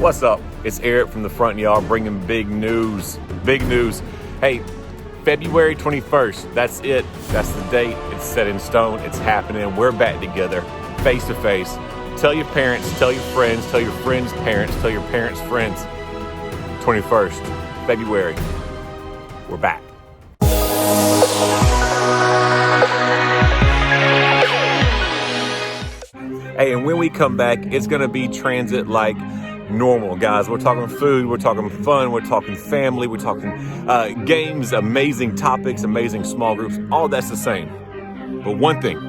What's up? It's Eric from the front yard bringing big news. Big news. Hey, February 21st, that's it. That's the date. It's set in stone. It's happening. We're back together, face to face. Tell your parents, tell your friends, tell your friends' parents, tell your parents' friends. 21st, February. We're back. Hey, and when we come back, it's going to be transit like normal, guys. We're talking food, we're talking fun, we're talking family, we're talking games, amazing topics, amazing small groups. All that's the same. But one thing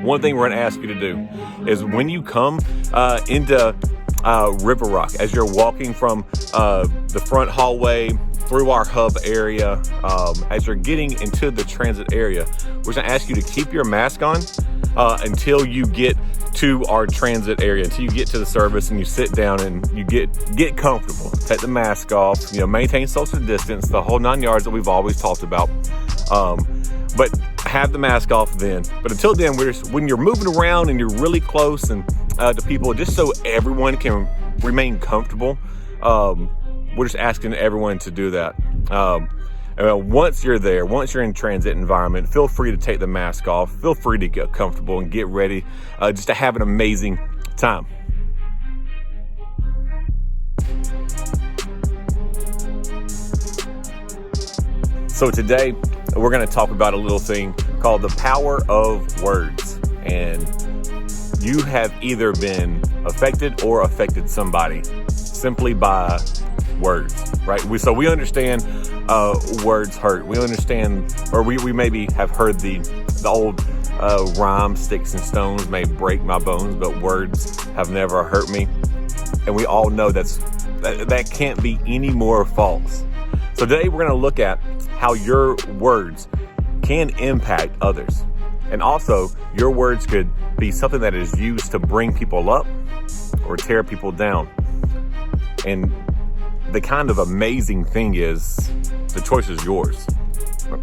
we're going to ask you to do is when you come into River Rock, as you're walking from the front hallway through our hub area, as you're getting into the transit area, we're going to ask you to keep your mask on until you get to our transit area, until you get to the service and you sit down and you get comfortable. Take the mask off, maintain social distance, the whole 9 yards that we've always talked about. But have the mask off then. But until then, when you're moving around and you're really close and to people, just so everyone can remain comfortable, we're just asking everyone to do that. Once you're there, once you're in transit environment, feel free to take the mask off. Feel free to get comfortable and get ready just to have an amazing time. So today, we're going to talk about a little thing called the power of words. And you have either been affected or affected somebody simply by words, right? So we understand words hurt. We understand, or we maybe have heard the old rhyme, sticks and stones may break my bones, but words have never hurt me. And we all know that can't be any more false. So today we're going to look at how your words can impact others. And also, your words could be something that is used to bring people up or tear people down. And the kind of amazing thing is the choice is yours.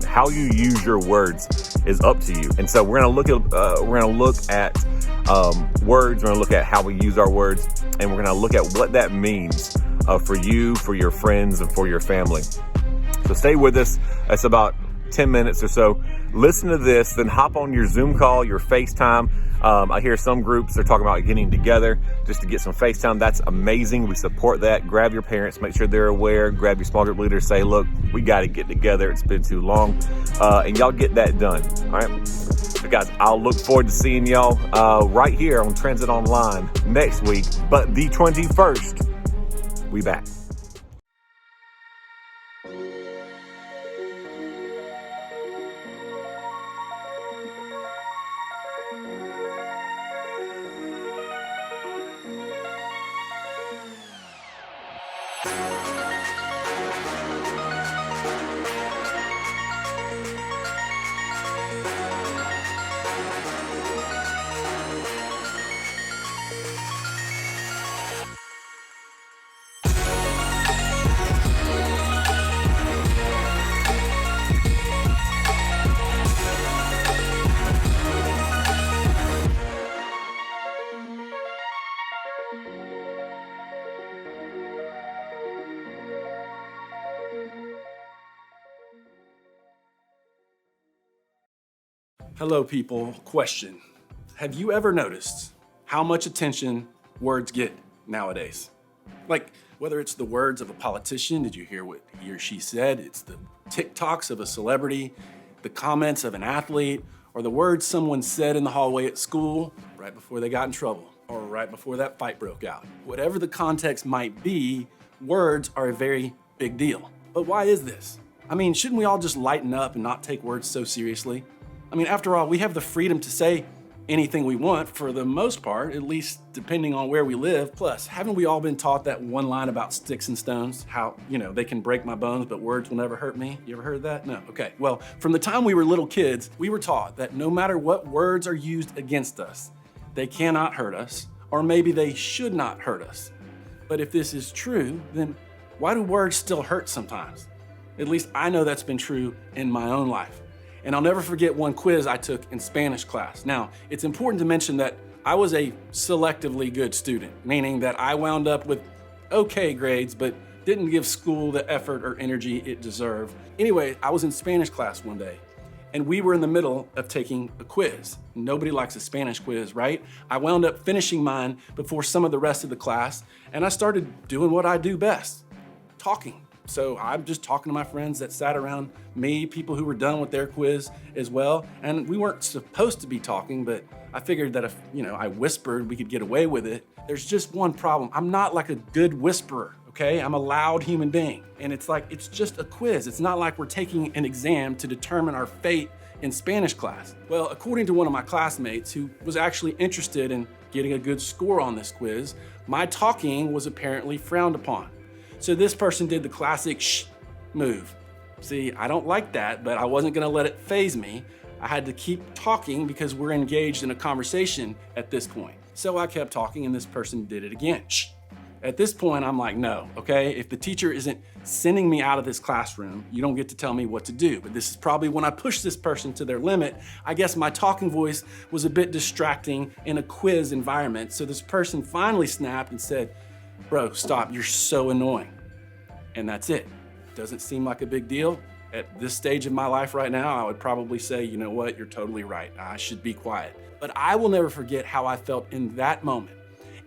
How you use your words is up to you. And so we're going to look at words. We're going to look at how we use our words, and we're going to look at what that means for you, for your friends, and for your family. So stay with us. It's about 10 minutes or so. Listen to this, then hop on your Zoom call, your FaceTime. I hear some groups are talking about getting together just to get some FaceTime. That's amazing. We support that. Grab your parents, make sure they're aware. Grab your small group leaders. Say, look, we got to get together. It's been too long. And y'all get that done. All right. So guys, I'll look forward to seeing y'all right here on Transit Online next week. But the 21st, we back. Hello, people. Question. Have you ever noticed how much attention words get nowadays? Like, whether it's the words of a politician, did you hear what he or she said? It's the TikToks of a celebrity, the comments of an athlete, or the words someone said in the hallway at school right before they got in trouble, or right before that fight broke out. Whatever the context might be, words are a very big deal. But why is this? I mean, shouldn't we all just lighten up and not take words so seriously? I mean, after all, we have the freedom to say anything we want for the most part, at least depending on where we live. Plus, haven't we all been taught that one line about sticks and stones? How, they can break my bones, but words will never hurt me. You ever heard that? No. Okay. Well, from the time we were little kids, we were taught that no matter what words are used against us, they cannot hurt us, or maybe they should not hurt us. But if this is true, then why do words still hurt sometimes? At least I know that's been true in my own life. And I'll never forget one quiz I took in Spanish class. Now, it's important to mention that I was a selectively good student, meaning that I wound up with okay grades, but didn't give school the effort or energy it deserved. Anyway, I was in Spanish class one day, and we were in the middle of taking a quiz. Nobody likes a Spanish quiz, right? I wound up finishing mine before some of the rest of the class, and I started doing what I do best, talking. So I'm just talking to my friends that sat around me, people who were done with their quiz as well. And we weren't supposed to be talking, but I figured that if, I whispered, we could get away with it. There's just one problem. I'm not like a good whisperer, okay? I'm a loud human being. And it's just a quiz. It's not like we're taking an exam to determine our fate in Spanish class. Well, according to one of my classmates who was actually interested in getting a good score on this quiz, my talking was apparently frowned upon. So this person did the classic shh move. See, I don't like that, but I wasn't gonna let it faze me. I had to keep talking because we're engaged in a conversation at this point. So I kept talking and this person did it again. Shh. At this point, I'm like, no, okay? If the teacher isn't sending me out of this classroom, you don't get to tell me what to do. But this is probably when I pushed this person to their limit. I guess my talking voice was a bit distracting in a quiz environment. So this person finally snapped and said, bro, stop, you're so annoying. And that's it. Doesn't seem like a big deal. At this stage of my life right now, I would probably say, you know what, you're totally right. I should be quiet. But I will never forget how I felt in that moment.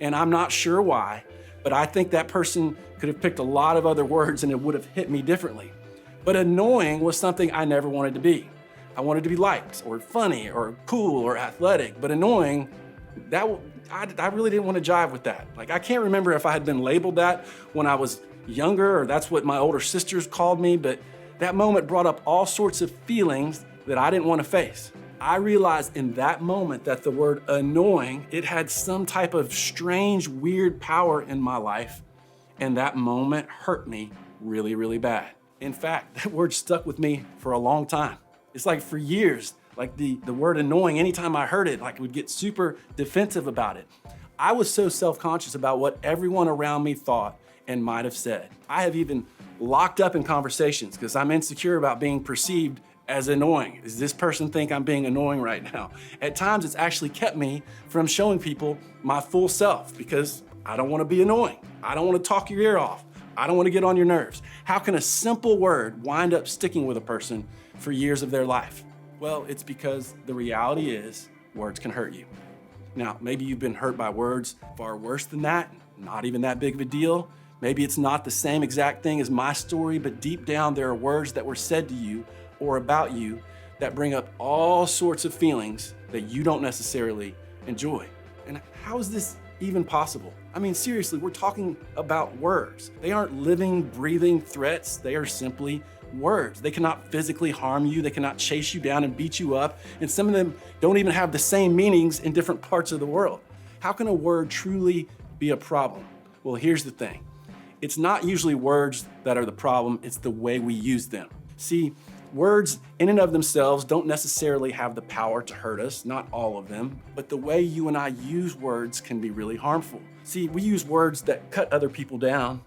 And I'm not sure why, but I think that person could have picked a lot of other words and it would have hit me differently. But annoying was something I never wanted to be. I wanted to be liked or funny or cool or athletic, but annoying, I really didn't want to jive with that. Like, I can't remember if I had been labeled that when I was younger or that's what my older sisters called me, but that moment brought up all sorts of feelings that I didn't want to face. I realized in that moment that the word annoying, it had some type of strange, weird power in my life, and that moment hurt me really, really bad. In fact, that word stuck with me for a long time. It's like for years, like the word annoying, anytime I heard it, like I would get super defensive about it. I was so self-conscious about what everyone around me thought and might have said. I have even locked up in conversations because I'm insecure about being perceived as annoying. Does this person think I'm being annoying right now? At times, it's actually kept me from showing people my full self because I don't want to be annoying. I don't want to talk your ear off. I don't want to get on your nerves. How can a simple word wind up sticking with a person for years of their life? Well, it's because the reality is words can hurt you. Now, maybe you've been hurt by words far worse than that, not even that big of a deal. Maybe it's not the same exact thing as my story, but deep down there are words that were said to you or about you that bring up all sorts of feelings that you don't necessarily enjoy. And how is this even possible? I mean, seriously, we're talking about words. They aren't living, breathing threats. They are simply words. They cannot physically harm you. They cannot chase you down and beat you up. And some of them don't even have the same meanings in different parts of the world. How can a word truly be a problem? Well, here's the thing. It's not usually words that are the problem. It's the way we use them. See, words in and of themselves don't necessarily have the power to hurt us, not all of them, but the way you and I use words can be really harmful. See, we use words that cut other people down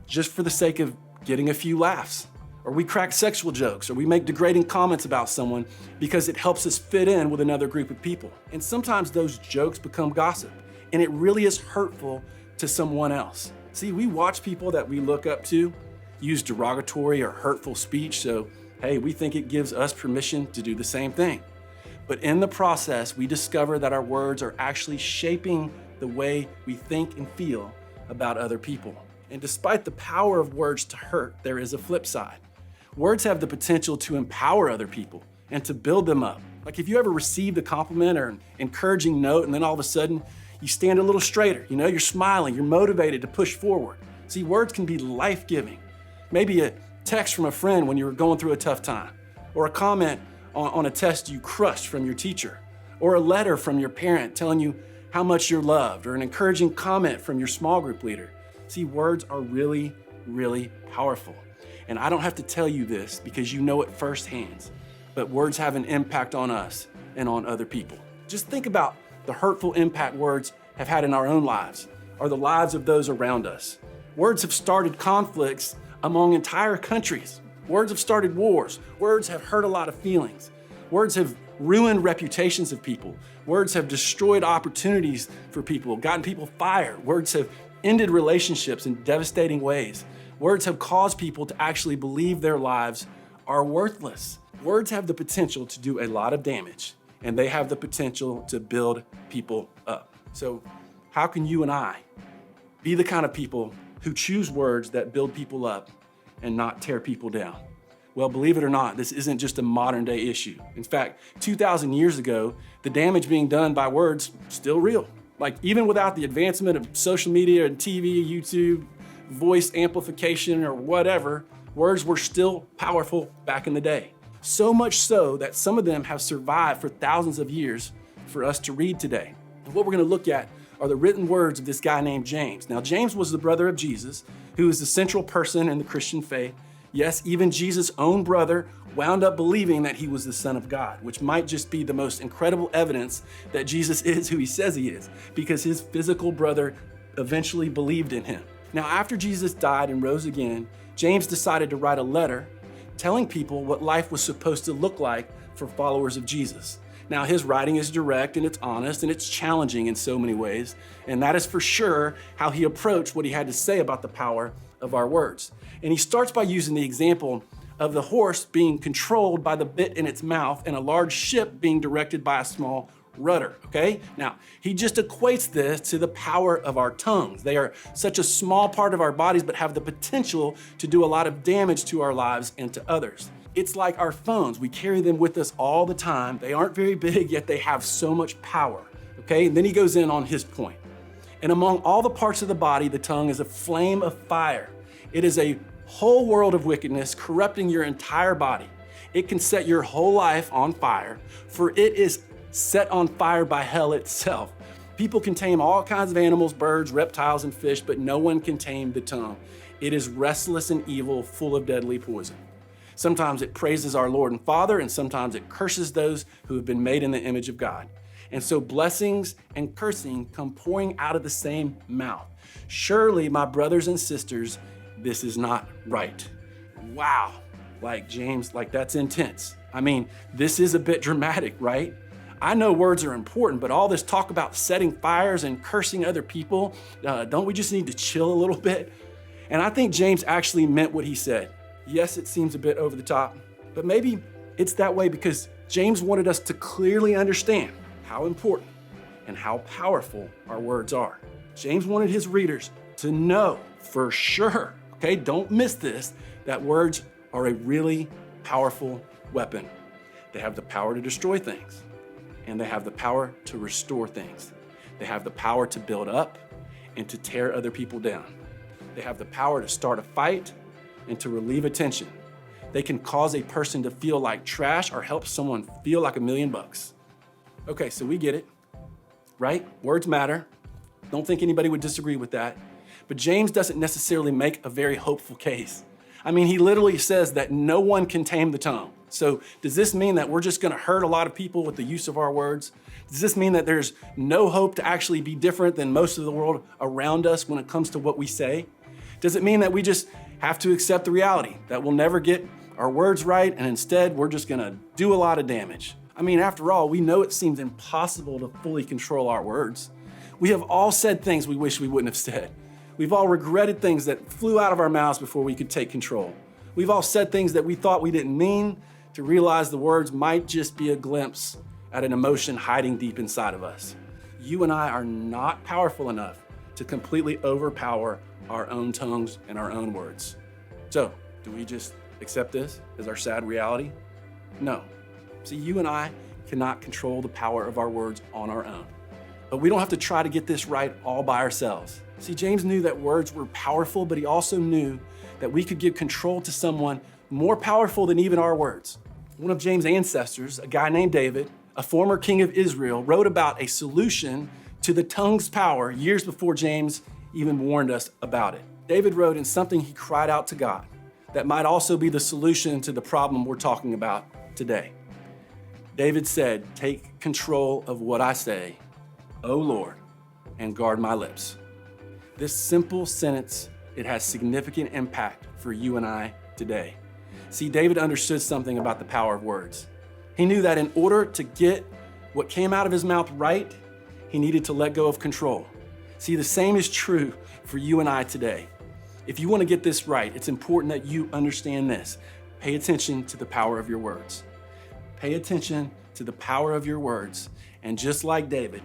just for the sake of getting a few laughs. Or we crack sexual jokes, or we make degrading comments about someone because it helps us fit in with another group of people. And sometimes those jokes become gossip, and it really is hurtful to someone else. See, we watch people that we look up to use derogatory or hurtful speech, so hey, we think it gives us permission to do the same thing. But in the process, we discover that our words are actually shaping the way we think and feel about other people. And despite the power of words to hurt, there is a flip side. Words have the potential to empower other people and to build them up. Like if you ever received a compliment or an encouraging note and then all of a sudden you stand a little straighter, you're smiling, you're motivated to push forward. See, words can be life-giving. Maybe a text from a friend when you were going through a tough time, or a comment on a test you crushed from your teacher, or a letter from your parent telling you how much you're loved, or an encouraging comment from your small group leader. See, words are really, really powerful. And I don't have to tell you this because you know it firsthand, but words have an impact on us and on other people. Just think about the hurtful impact words have had in our own lives or the lives of those around us. Words have started conflicts among entire countries. Words have started wars. Words have hurt a lot of feelings. Words have ruined reputations of people. Words have destroyed opportunities for people, gotten people fired. Words have ended relationships in devastating ways. Words have caused people to actually believe their lives are worthless. Words have the potential to do a lot of damage, and they have the potential to build people up. So how can you and I be the kind of people who choose words that build people up and not tear people down? Well, believe it or not, this isn't just a modern day issue. In fact, 2,000 years ago, the damage being done by words still real. Like even without the advancement of social media and TV, YouTube, voice amplification or whatever, words were still powerful back in the day. So much so that some of them have survived for thousands of years for us to read today. And what we're going to look at are the written words of this guy named James. Now, James was the brother of Jesus, who is the central person in the Christian faith. Yes, even Jesus' own brother wound up believing that he was the Son of God, which might just be the most incredible evidence that Jesus is who he says he is, because his physical brother eventually believed in him. Now, after Jesus died and rose again, James decided to write a letter telling people what life was supposed to look like for followers of Jesus. Now, his writing is direct and it's honest and it's challenging in so many ways, and that is for sure how he approached what he had to say about the power of our words. And he starts by using the example of the horse being controlled by the bit in its mouth and a large ship being directed by a small rudder, okay? Now, he just equates this to the power of our tongues. They are such a small part of our bodies, but have the potential to do a lot of damage to our lives and to others. It's like our phones. We carry them with us all the time. They aren't very big, yet they have so much power, okay? And then he goes in on his point. And among all the parts of the body, the tongue is a flame of fire. It is a whole world of wickedness, corrupting your entire body. It can set your whole life on fire, for it is set on fire by hell itself. People can tame all kinds of animals, birds, reptiles, and fish, but no one can tame the tongue. It is restless and evil, full of deadly poison. Sometimes it praises our Lord and Father, and sometimes it curses those who have been made in the image of God. And so blessings and cursing come pouring out of the same mouth. Surely, my brothers and sisters, this is not right. Wow, like James, like that's intense. I mean, this is a bit dramatic, right? I know words are important, but all this talk about setting fires and cursing other people, don't we just need to chill a little bit? And I think James actually meant what he said. Yes, it seems a bit over the top, but maybe it's that way because James wanted us to clearly understand how important and how powerful our words are. James wanted his readers to know for sure, okay, don't miss this, that words are a really powerful weapon. They have the power to destroy things, and they have the power to restore things. They have the power to build up and to tear other people down. They have the power to start a fight and to relieve a tension. They can cause a person to feel like trash or help someone feel like $1 million. Okay, so we get it, right? Words matter. Don't think anybody would disagree with that. But James doesn't necessarily make a very hopeful case. I mean, he literally says that no one can tame the tongue. So does this mean that we're just gonna hurt a lot of people with the use of our words? Does this mean that there's no hope to actually be different than most of the world around us when it comes to what we say? Does it mean that we just have to accept the reality that we'll never get our words right and instead we're just gonna do a lot of damage? I mean, after all, we know it seems impossible to fully control our words. We have all said things we wish we wouldn't have said. We've all regretted things that flew out of our mouths before we could take control. We've all said things that we thought we didn't mean to realize the words might just be a glimpse at an emotion hiding deep inside of us. You and I are not powerful enough to completely overpower our own tongues and our own words. So, do we just accept this as our sad reality? No. See, you and I cannot control the power of our words on our own. But we don't have to try to get this right all by ourselves. See, James knew that words were powerful, but he also knew that we could give control to someone more powerful than even our words. One of James' ancestors, a guy named David, a former king of Israel, wrote about a solution to the tongue's power years before James even warned us about it. David wrote in something he cried out to God that might also be the solution to the problem we're talking about today. David said, "Take control of what I say, O Lord, and guard my lips." This simple sentence, it has significant impact for you and I today. See, David understood something about the power of words. He knew that in order to get what came out of his mouth right, he needed to let go of control. See, the same is true for you and I today. If you want to get this right, it's important that you understand this. Pay attention to the power of your words. Pay attention to the power of your words. And just like David,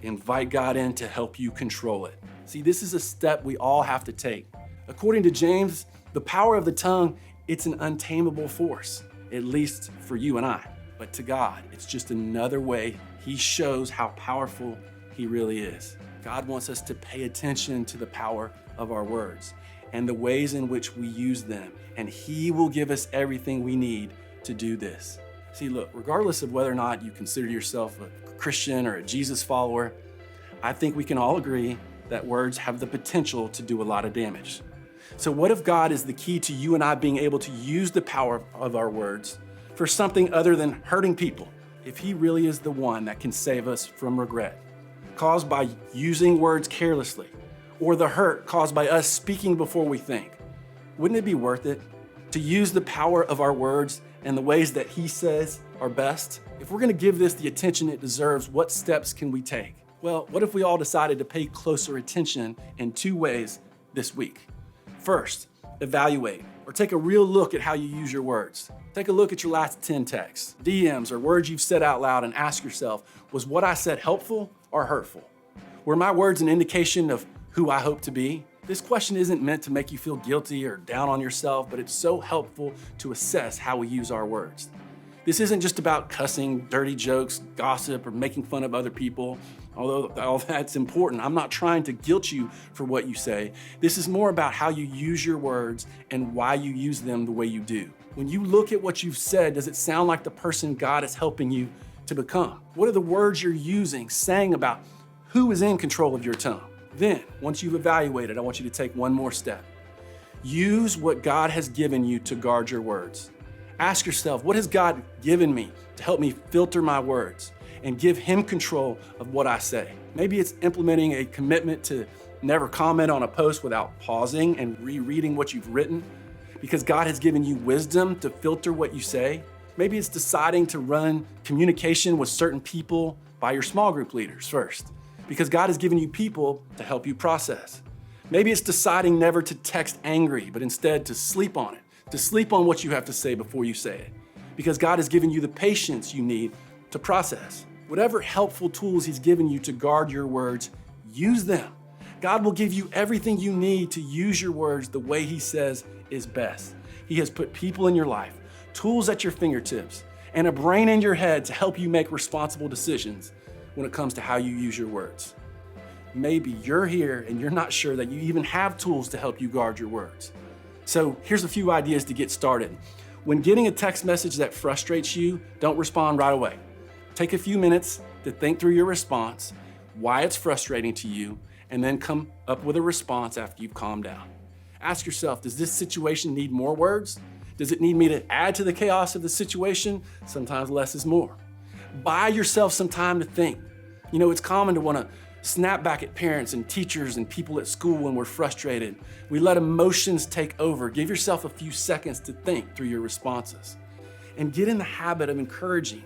invite God in to help you control it. See, this is a step we all have to take. According to James, the power of the tongue, it's an untamable force, at least for you and I. But to God, it's just another way He shows how powerful He really is. God wants us to pay attention to the power of our words and the ways in which we use them, and He will give us everything we need to do this. See, look, regardless of whether or not you consider yourself a Christian or a Jesus follower, I think we can all agree that words have the potential to do a lot of damage. So what if God is the key to you and I being able to use the power of our words for something other than hurting people? If He really is the one that can save us from regret caused by using words carelessly, or the hurt caused by us speaking before we think, wouldn't it be worth it to use the power of our words and the ways that He says are best? If we're going to give this the attention it deserves, what steps can we take? Well, what if we all decided to pay closer attention in 2 ways this week? First, evaluate or take a real look at how you use your words. Take a look at your last 10 texts, DMs, or words you've said out loud and ask yourself, was what I said helpful or hurtful? Were my words an indication of who I hope to be? This question isn't meant to make you feel guilty or down on yourself, but it's so helpful to assess how we use our words. This isn't just about cussing, dirty jokes, gossip, or making fun of other people, although all that's important. I'm not trying to guilt you for what you say. This is more about how you use your words and why you use them the way you do. When you look at what you've said, does it sound like the person God is helping you to become? What are the words you're using saying about who is in control of your tongue? Then, once you've evaluated, I want you to take one more step. Use what God has given you to guard your words. Ask yourself, what has God given me to help me filter my words and give Him control of what I say? Maybe it's implementing a commitment to never comment on a post without pausing and rereading what you've written, because God has given you wisdom to filter what you say. Maybe it's deciding to run communication with certain people by your small group leaders first, because God has given you people to help you process. Maybe it's deciding never to text angry, but instead to sleep on it, to sleep on what you have to say before you say it, because God has given you the patience you need to process. Whatever helpful tools He's given you to guard your words, use them. God will give you everything you need to use your words the way He says is best. He has put people in your life, tools at your fingertips, and a brain in your head to help you make responsible decisions when it comes to how you use your words. Maybe you're here and you're not sure that you even have tools to help you guard your words. So here's a few ideas to get started. When getting a text message that frustrates you, don't respond right away. Take a few minutes to think through your response, why it's frustrating to you, and then come up with a response after you've calmed down. Ask yourself, does this situation need more words? Does it need me to add to the chaos of the situation? Sometimes less is more. Buy yourself some time to think. You know, it's common to want to snap back at parents and teachers and people at school when we're frustrated. We let emotions take over. Give yourself a few seconds to think through your responses. And get in the habit of encouraging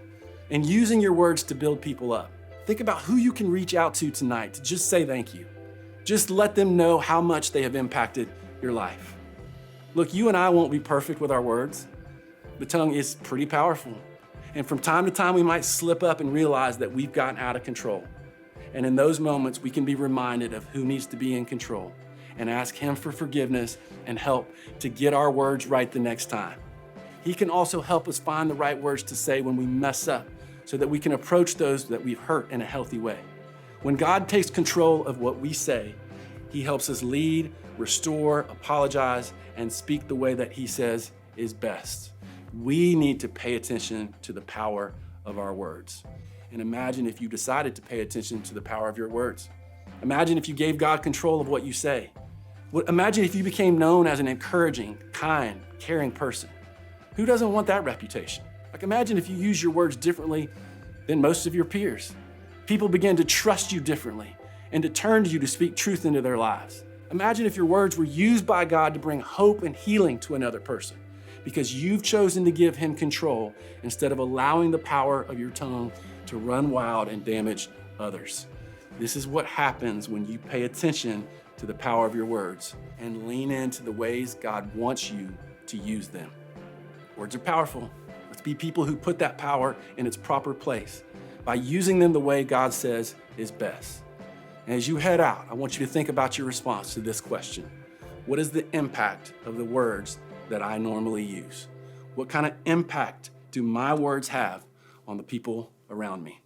and using your words to build people up. Think about who you can reach out to tonight to just say thank you. Just let them know how much they have impacted your life. Look, you and I won't be perfect with our words. The tongue is pretty powerful. And from time to time, we might slip up and realize that we've gotten out of control. And in those moments, we can be reminded of who needs to be in control and ask Him for forgiveness and help to get our words right the next time. He can also help us find the right words to say when we mess up so that we can approach those that we've hurt in a healthy way. When God takes control of what we say, He helps us lead, restore, apologize, and speak the way that He says is best. We need to pay attention to the power of our words. And imagine if you decided to pay attention to the power of your words. Imagine if you gave God control of what you say. Imagine if you became known as an encouraging, kind, caring person. Who doesn't want that reputation? Like, imagine if you use your words differently than most of your peers. People begin to trust you differently and to turn to you to speak truth into their lives. Imagine if your words were used by God to bring hope and healing to another person because you've chosen to give Him control instead of allowing the power of your tongue to run wild and damage others. This is what happens when you pay attention to the power of your words and lean into the ways God wants you to use them. Words are powerful. Let's be people who put that power in its proper place by using them the way God says is best. And as you head out, I want you to think about your response to this question. What is the impact of the words that I normally use? What kind of impact do my words have on the people around me?